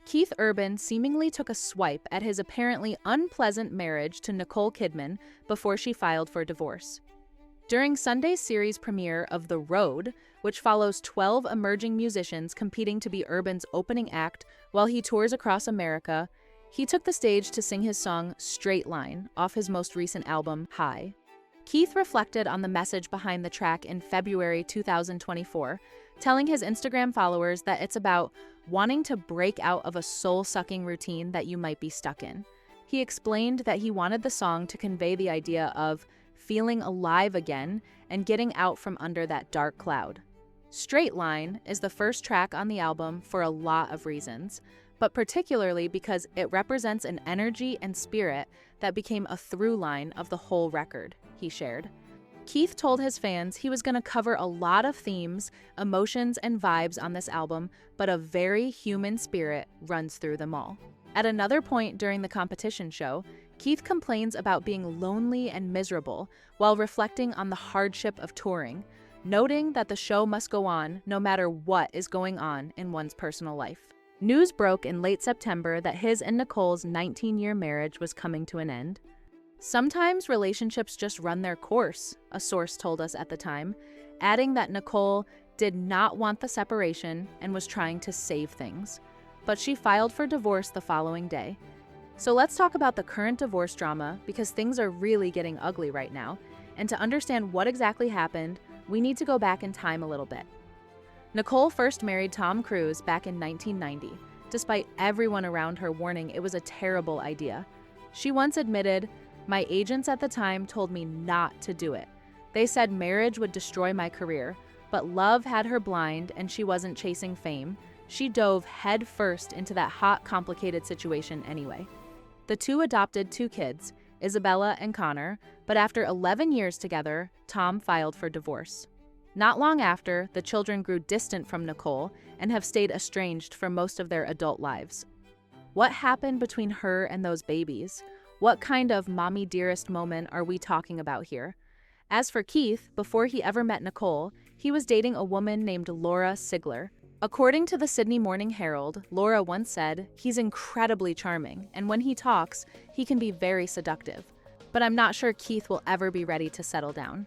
Keith Urban seemingly took a swipe at his apparently unpleasant marriage to Nicole Kidman before she filed for divorce. During Sunday's series premiere of The Road, which follows 12 emerging musicians competing to be Urban's opening act while he tours across America, he took the stage to sing his song Straight Line off his most recent album, High. Keith reflected on the message behind the track in February 2024, telling his Instagram followers that it's about wanting to break out of a soul-sucking routine that you might be stuck in. He explained that he wanted the song to convey the idea of feeling alive again and getting out from under that dark cloud. Straight Line is the first track on the album for a lot of reasons, but particularly because it represents an energy and spirit that became a through line of the whole record, he shared. Keith told his fans he was going to cover a lot of themes, emotions, and vibes on this album, but a very human spirit runs through them all. At another point during the competition show, Keith complains about being lonely and miserable while reflecting on the hardship of touring, noting that the show must go on no matter what is going on in one's personal life. News broke in late September that his and Nicole's 19-year marriage was coming to an end. Sometimes relationships just run their course, a source told us at the time, adding that Nicole did not want the separation and was trying to save things. But she filed for divorce the following day. So let's talk about the current divorce drama because things are really getting ugly right now. And to understand what exactly happened, we need to go back in time a little bit. Nicole first married Tom Cruise back in 1990, despite everyone around her warning it was a terrible idea. She once admitted, "My agents at the time told me not to do it. They said marriage would destroy my career, but love had her blind and she wasn't chasing fame. She dove head first into that hot, complicated situation anyway." The two adopted 2 kids, Isabella and Connor, but after 11 years together, Tom filed for divorce. Not long after, the children grew distant from Nicole and have stayed estranged for most of their adult lives. What happened between her and those babies? What kind of mommy dearest moment are we talking about here? As for Keith, before he ever met Nicole, he was dating a woman named Laura Sigler. According to the Sydney Morning Herald, Laura once said, "He's incredibly charming, and when he talks, he can be very seductive. But I'm not sure Keith will ever be ready to settle down."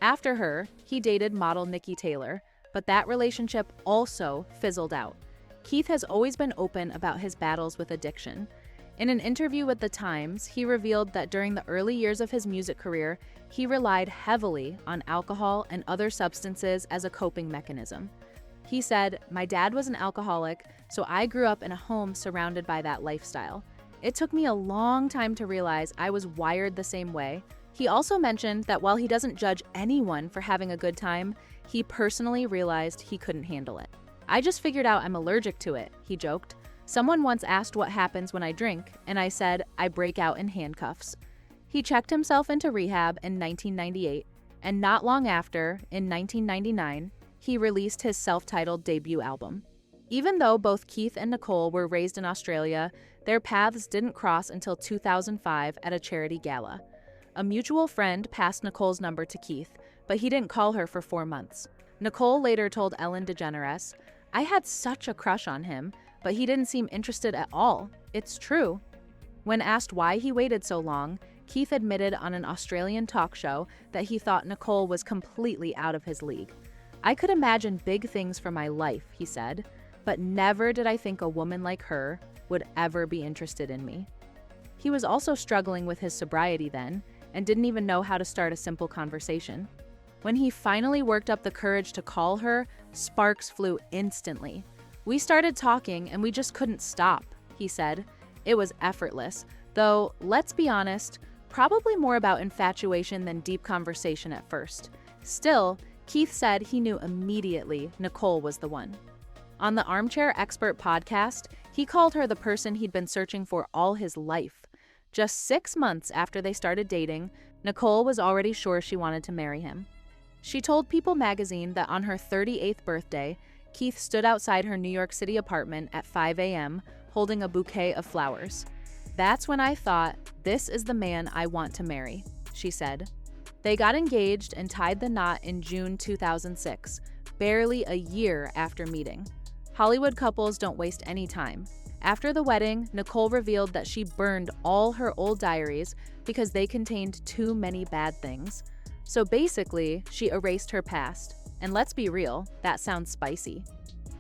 After her, he dated model Nikki Taylor, but that relationship also fizzled out. Keith has always been open about his battles with addiction. In an interview with The Times, he revealed that during the early years of his music career, he relied heavily on alcohol and other substances as a coping mechanism. He said, "My dad was an alcoholic, so I grew up in a home surrounded by that lifestyle. It took me a long time to realize I was wired the same way." He also mentioned that while he doesn't judge anyone for having a good time, he personally realized he couldn't handle it. "I just figured out I'm allergic to it," he joked. "Someone once asked what happens when I drink, and I said, I break out in handcuffs." He checked himself into rehab in 1998, and not long after, in 1999, he released his self-titled debut album. Even though both Keith and Nicole were raised in Australia, their paths didn't cross until 2005 at a charity gala. A mutual friend passed Nicole's number to Keith, but he didn't call her for 4 months. Nicole later told Ellen DeGeneres, "I had such a crush on him, but he didn't seem interested at all. It's true." When asked why he waited so long, Keith admitted on an Australian talk show that he thought Nicole was completely out of his league. "I could imagine big things for my life," he said, "but never did I think a woman like her would ever be interested in me." He was also struggling with his sobriety then, and didn't even know how to start a simple conversation. When he finally worked up the courage to call her, sparks flew instantly. "We started talking and we just couldn't stop," he said. "It was effortless, though, let's be honest, probably more about infatuation than deep conversation at first. Still, Keith said he knew immediately Nicole was the one." On the Armchair Expert podcast, he called her the person he'd been searching for all his life. Just 6 months after they started dating, Nicole was already sure she wanted to marry him. She told People magazine that on her 38th birthday, Keith stood outside her New York City apartment at 5 a.m. holding a bouquet of flowers. "That's when I thought, this is the man I want to marry," she said. They got engaged and tied the knot in June 2006, barely a year after meeting. Hollywood couples don't waste any time. After the wedding, Nicole revealed that she burned all her old diaries because they contained too many bad things. So basically, she erased her past. And let's be real, that sounds spicy.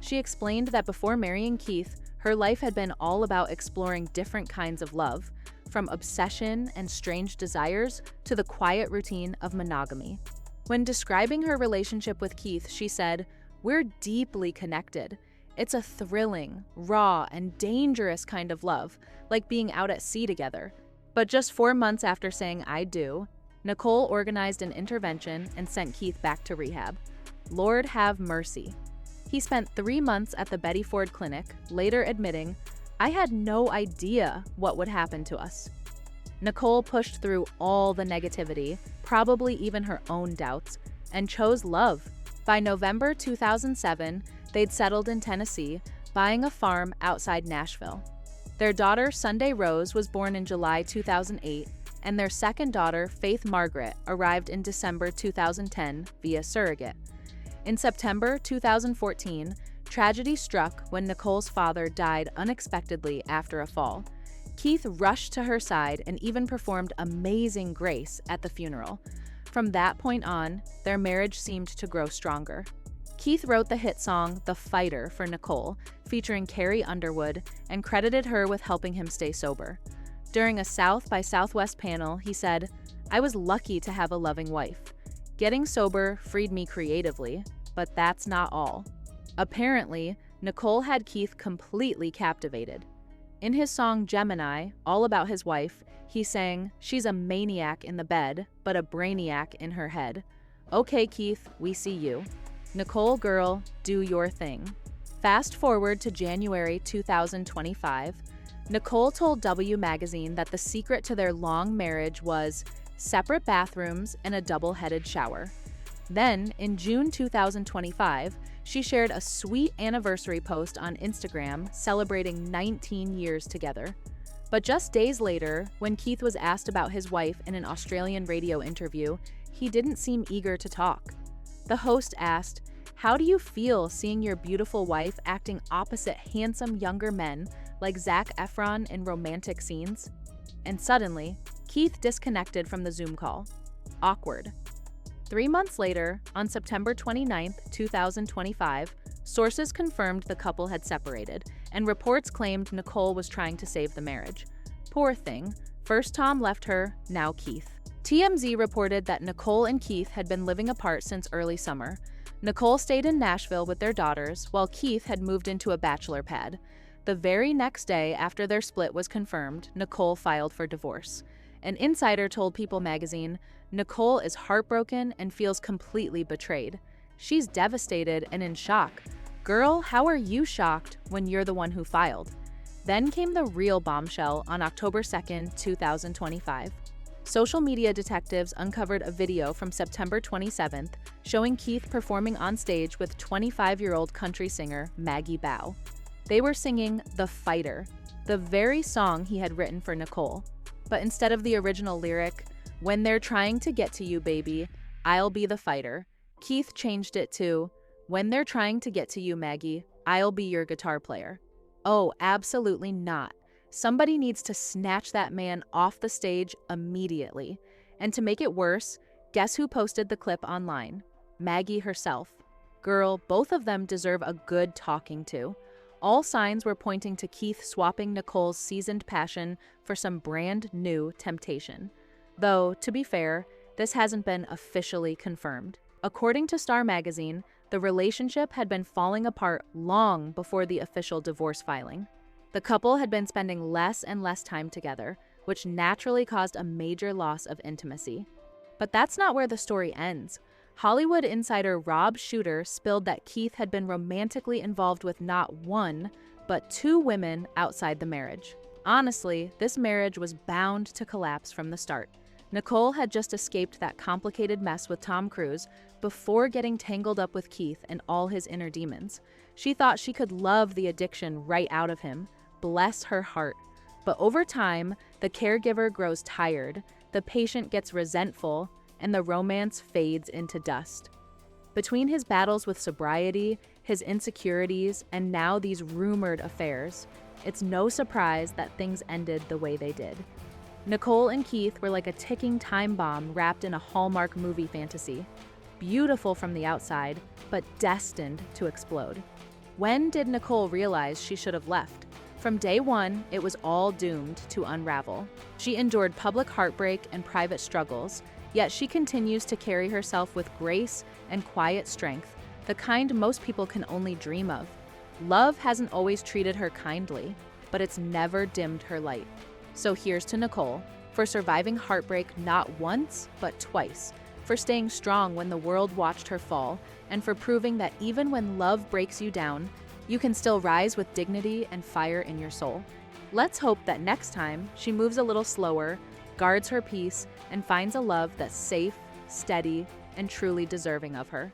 She explained that before marrying Keith, her life had been all about exploring different kinds of love, from obsession and strange desires to the quiet routine of monogamy. When describing her relationship with Keith, she said, "We're deeply connected. It's a thrilling, raw, and dangerous kind of love, like being out at sea together." But just 4 months after saying "I do," Nicole organized an intervention and sent Keith back to rehab. Lord have mercy. He spent 3 months at the Betty Ford Clinic, later admitting, "I had no idea what would happen to us." Nicole pushed through all the negativity, probably even her own doubts, and chose love. By November 2007, they'd settled in Tennessee, buying a farm outside Nashville. Their daughter, Sunday Rose, was born in July 2008, and their second daughter, Faith Margaret, arrived in December 2010 via surrogate. In September 2014, tragedy struck when Nicole's father died unexpectedly after a fall. Keith rushed to her side and even performed Amazing Grace at the funeral. From that point on, their marriage seemed to grow stronger. Keith wrote the hit song The Fighter for Nicole, featuring Carrie Underwood, and credited her with helping him stay sober. During a South by Southwest panel, he said, "I was lucky to have a loving wife. Getting sober freed me creatively, but that's not all." Apparently, Nicole had Keith completely captivated. In his song Gemini, all about his wife, he sang, "She's a maniac in the bed, but a brainiac in her head. Okay, Keith, we see you. Nicole girl, do your thing." Fast forward to January 2025, Nicole told W Magazine that the secret to their long marriage was separate bathrooms and a double-headed shower. Then, in June 2025, she shared a sweet anniversary post on Instagram celebrating 19 years together. But just days later, when Keith was asked about his wife in an Australian radio interview, he didn't seem eager to talk. The host asked, "How do you feel seeing your beautiful wife acting opposite handsome younger men like Zac Efron in romantic scenes?" And suddenly, Keith disconnected from the Zoom call. Awkward. 3 months later, on September 29, 2025, sources confirmed the couple had separated, and reports claimed Nicole was trying to save the marriage. Poor thing. First Tom left her, now Keith. TMZ reported that Nicole and Keith had been living apart since early summer. Nicole stayed in Nashville with their daughters, while Keith had moved into a bachelor pad. The very next day after their split was confirmed, Nicole filed for divorce. An insider told People magazine, "Nicole is heartbroken and feels completely betrayed. She's devastated and in shock. Girl, how are you shocked when you're the one who filed?" Then came the real bombshell on October 2nd, 2025. Social media detectives uncovered a video from September 27th showing Keith performing on stage with 25-year-old country singer Maggie Baugh. They were singing The Fighter, the very song he had written for Nicole. But instead of the original lyric, "When they're trying to get to you, baby, I'll be the fighter," Keith changed it to, "When they're trying to get to you, Maggie, I'll be your guitar player." Oh, absolutely not. Somebody needs to snatch that man off the stage immediately. And to make it worse, guess who posted the clip online? Maggie herself. Girl, both of them deserve a good talking to. All signs were pointing to Keith swapping Nicole's seasoned passion for some brand new temptation. Though, to be fair, this hasn't been officially confirmed. According to Star Magazine, the relationship had been falling apart long before the official divorce filing. The couple had been spending less and less time together, which naturally caused a major loss of intimacy. But that's not where the story ends. Hollywood insider Rob Shooter spilled that Keith had been romantically involved with not one, but 2 women outside the marriage. Honestly, this marriage was bound to collapse from the start. Nicole had just escaped that complicated mess with Tom Cruise before getting tangled up with Keith and all his inner demons. She thought she could love the addiction right out of him. Bless her heart. But over time, the caregiver grows tired, the patient gets resentful, and the romance fades into dust. Between his battles with sobriety, his insecurities, and now these rumored affairs, It's no surprise that things ended the way they did. Nicole and Keith were like a ticking time bomb wrapped in a Hallmark movie fantasy. Beautiful from the outside, but destined to explode. When did Nicole realize she should have left? From day one, it was all doomed to unravel. She endured public heartbreak and private struggles, yet she continues to carry herself with grace and quiet strength, the kind most people can only dream of. Love hasn't always treated her kindly, but it's never dimmed her light. So here's to Nicole, for surviving heartbreak not once, but twice, for staying strong when the world watched her fall, and for proving that even when love breaks you down, you can still rise with dignity and fire in your soul. Let's hope that next time she moves a little slower, guards her peace, and finds a love that's safe, steady, and truly deserving of her.